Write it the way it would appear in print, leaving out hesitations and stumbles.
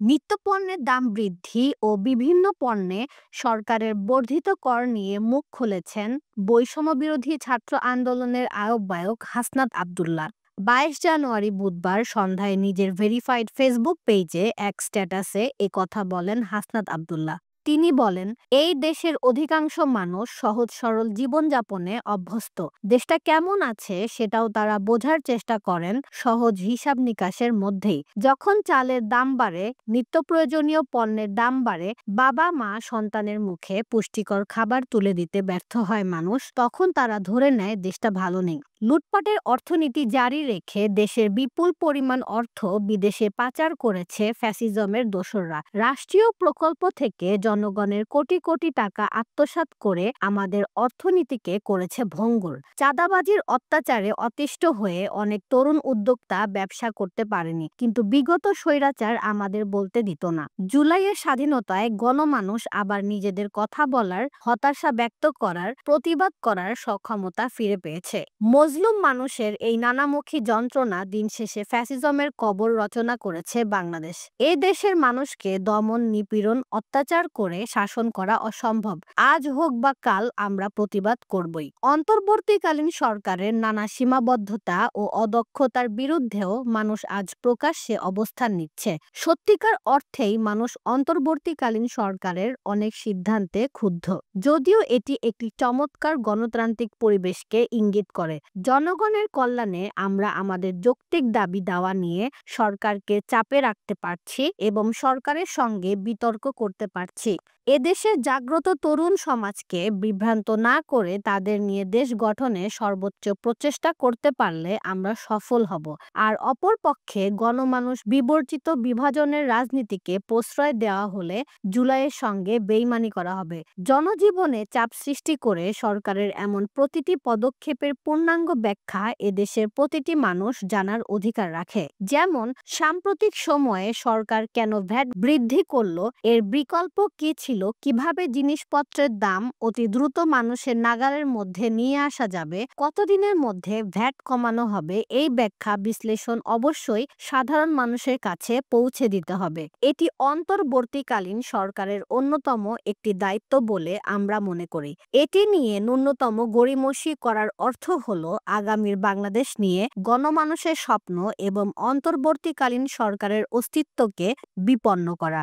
নিত্যপণ্যের দাম বৃদ্ধি ও বিভিন্ন পণ্যে সরকারের বর্ধিত কর নিয়ে মুখ খুলেছেন বৈষম্য বিরোধী ছাত্র আন্দোলনের আহ্বায়ক হাসনাত আব্দুল্লাহ। 22 জানুয়ারি বুধবার সন্ধ্যায় নিজের ভেরিফাইড ফেসবুক পেজে এক স্ট্যাটাসে কথা বলেন হাসনাত আব্দুল্লাহ। তিনি বলেন, এই দেশের অধিকাংশ মানুষ সহজ সরল জীবনযাপনে অভ্যস্ত। দেশটা কেমন আছে সেটাও তারা বোঝার চেষ্টা করেন সহজ হিসাব নিকাশের মধ্যেই। যখন চালের দাম বাড়ে, নিত্য প্রয়োজনীয় পণ্যের দাম বাড়ে, বাবা মা সন্তানের মুখে পুষ্টিকর খাবার তুলে দিতে ব্যর্থ হয় মানুষ, তখন তারা ধরে নেয় দেশটা ভালো নেই। লুটপাটের অর্থনীতি জারি রেখে দেশের বিপুল পরিমাণ অর্থ বিদেশে পাচার করেছে ফ্যাসিজমের দোসররা। রাষ্ট্রীয় প্রকল্প থেকে জনগণের কোটি কোটি টাকা আত্মসাৎ করে আমাদের অর্থনীতিকে করেছে ভঙ্গুর। চাঁদাবাজির অত্যাচারে অতিষ্ঠ হয়ে অনেক তরুণ উদ্যোক্তা ব্যবসা করতে পারেনি, কিন্তু বিগত স্বৈরাচার আমাদের বলতে দিত না। জুলাইয়ের স্বাধীনতায় গণমানুষ আবার নিজেদের কথা বলার, হতাশা ব্যক্ত করার, প্রতিবাদ করার সক্ষমতা ফিরে পেয়েছে। মজলুম মানুষের এই নানামুখী যন্ত্রণা দিন শেষে ফ্যাসিজমের কবর রচনা করেছে বাংলাদেশ। এ দেশের মানুষকে দমন, নিপীড়ন, অত্যাচার করে শাসন করা অসম্ভব। আজ হোক বা কাল আমরা প্রতিবাদ করবই। অন্তর্বর্তীকালীন সরকারের নানা সীমাবদ্ধতা ও অদক্ষতার বিরুদ্ধেও মানুষ আজ প্রকাশ্যে অবস্থান নিচ্ছে। সত্যিকার অর্থেই মানুষ অন্তর্বর্তীকালীন সরকারের অনেক সিদ্ধান্তে ক্ষুব্ধ, যদিও এটি একটি চমৎকার গণতান্ত্রিক পরিবেশকে ইঙ্গিত করে। জনগণের কল্যাণে আমরা আমাদের যৌক্তিক দাবি দাওয়া নিয়ে সরকারকে চাপে রাখতে পারছি এবং সরকারের সঙ্গে বিতর্ক করতে পারছি। এদেশের জাগ্রত তরুণ সমাজকে বিভ্রান্ত না করে তাদের নিয়ে দেশ গঠনে সর্বোচ্চ প্রচেষ্টা করতে পারলে আমরা সফল হব। আর অপরপক্ষে গণমানুষ বিবর্জিত বিভাজনের রাজনীতিকে প্রশ্রয় দেওয়া হলে জুলাইয়ের সঙ্গে বেইমানি করা হবে। জনজীবনে চাপ সৃষ্টি করে সরকারের এমন প্রতিটি পদক্ষেপের পূর্ণাঙ্গ ব্যাখ্যা এদেশের প্রতিটি মানুষ জানার অধিকার রাখে। যেমন, সাম্প্রতিক সময়ে সরকার কেন ভ্যাট বৃদ্ধি করলো, এর বিকল্প কি ছিল, কিভাবে জিনিসপত্রের দাম অতি দ্রুত মানুষের নাগালের মধ্যে নিয়ে আসা যাবে, কতদিনের মধ্যে ভ্যাট কমানো হবে, এই ব্যাখ্যা বিশ্লেষণ অবশ্যই সাধারণ মানুষের কাছে পৌঁছে দিতে হবে। এটি অন্তর্বর্তীকালীন সরকারের অন্যতম একটি দায়িত্ব বলে আমরা মনে করি। এটি নিয়ে ন্যূনতম গড়িমসি করার অর্থ হলো আগামীর বাংলাদেশ নিয়ে গণমানুষের স্বপ্ন এবং অন্তর্বর্তীকালীন সরকারের অস্তিত্বকে বিপন্ন করা।